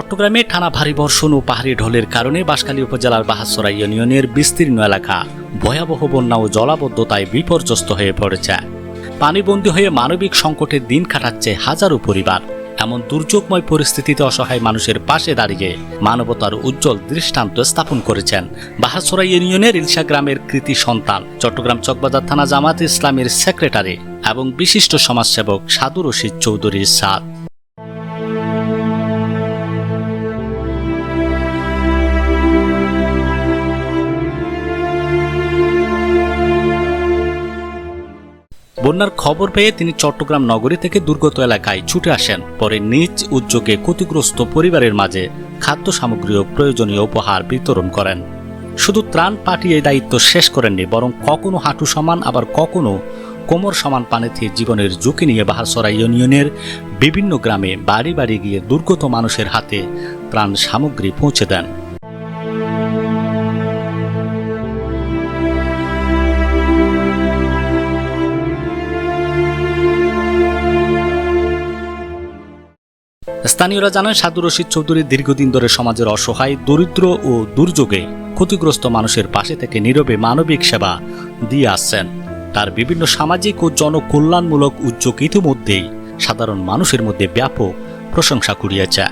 চট্টগ্রামে টানা ভারী বর্ষণ ও পাহাড়ি ঢলের কারণে বাঁশখালী উপজেলার বাহাছড়া ইউনিয়নের বিস্তীর্ণ এলাকা ভয়াবহ বন্যা ও জলাবদ্ধতায় বিপর্যস্ত হয়ে পড়েছে। পানিবন্দী হয়ে মানবিক সংকটের দিন কাটাচ্ছে হাজারো পরিবার। এমন দুর্যোগময় পরিস্থিতিতে অসহায় মানুষের পাশে দাঁড়িয়ে মানবতার উজ্জ্বল দৃষ্টান্ত স্থাপন করেছেন বাহাছড়া ইউনিয়নের ইলশা গ্রামের কৃতি সন্তান, চট্টগ্রাম চকবাজার থানা জামায়াতে ইসলামের সেক্রেটারি এবং বিশিষ্ট সমাজসেবক সাদু রশিদ চৌধুরী সাদ। বন্যার খবর পেয়ে তিনি চট্টগ্রাম নগরী থেকে দুর্গত এলাকায় ছুটে আসেন। পরে নিজ উদ্যোগে ক্ষতিগ্রস্ত পরিবারের মাঝে খাদ্য সামগ্রী ও প্রয়োজনীয় উপহার বিতরণ করেন। শুধু ত্রাণ পাঠিয়ে দায়িত্ব শেষ করেননি, বরং কখনো হাঁটু সমান আবার কখনো কোমর সমান পানিতে জীবনের ঝুঁকি নিয়ে বাহাছড়া ইউনিয়নের বিভিন্ন গ্রামে বাড়ি বাড়ি গিয়ে দুর্গত মানুষের হাতে ত্রাণ সামগ্রী পৌঁছে দেন। স্থানীয়রা জানান, সাদু রশিদ চৌধুরী দীর্ঘদিন ধরে সমাজের অসহায়, দরিদ্র ও দুর্যোগে ক্ষতিগ্রস্ত মানুষের পাশে থেকে নীরবে মানবিক সেবা দিয়ে আসছেন। তার বিভিন্ন সামাজিক ও জনকল্যাণমূলক উদ্যোগ ইতিমধ্যেই সাধারণ মানুষের মধ্যে ব্যাপক প্রশংসা কুড়িয়েছে।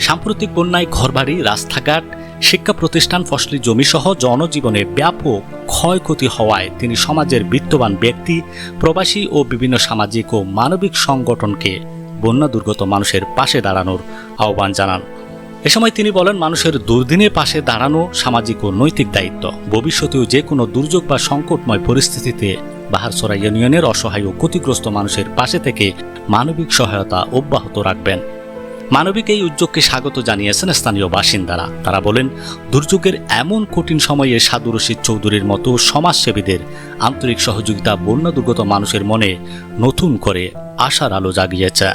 সাম্প্রতিক বন্যায় ঘরবাড়ি, রাস্তাঘাট, শিক্ষা প্রতিষ্ঠান, ফসলি জমিসহ জনজীবনে ব্যাপক ক্ষয়ক্ষতি হওয়ায় তিনি সমাজের বিত্তবান ব্যক্তি, প্রবাসী ও বিভিন্ন সামাজিক ও মানবিক সংগঠনকে বন্যা দুর্গত মানুষের পাশে দাঁড়ানোর আহ্বান জানান। এ সময় তিনি বলেন, মানুষের দুর্দিনে পাশে দাঁড়ানো সামাজিক ও নৈতিক দায়িত্ব। ভবিষ্যতেও যে কোনো দুর্যোগ বা সংকটময় পরিস্থিতিতে বাহাছড়া ইউনিয়নের অসহায় ও ক্ষতিগ্রস্ত মানুষের পাশে থেকে মানবিক সহায়তা অব্যাহত রাখবেন। মানবিক এই উদ্যোগকে স্বাগত জানিয়েছেন স্থানীয় বাসিন্দারা। তারা বলেন, দুর্যোগের এমন কঠিন সময়ে সাদু রশিদ চৌধুরীর মতো সমাজসেবীদের আন্তরিক সহযোগিতা বন্যা দুর্গত মানুষের মনে নতুন করে আশার আলো জাগিয়েছে।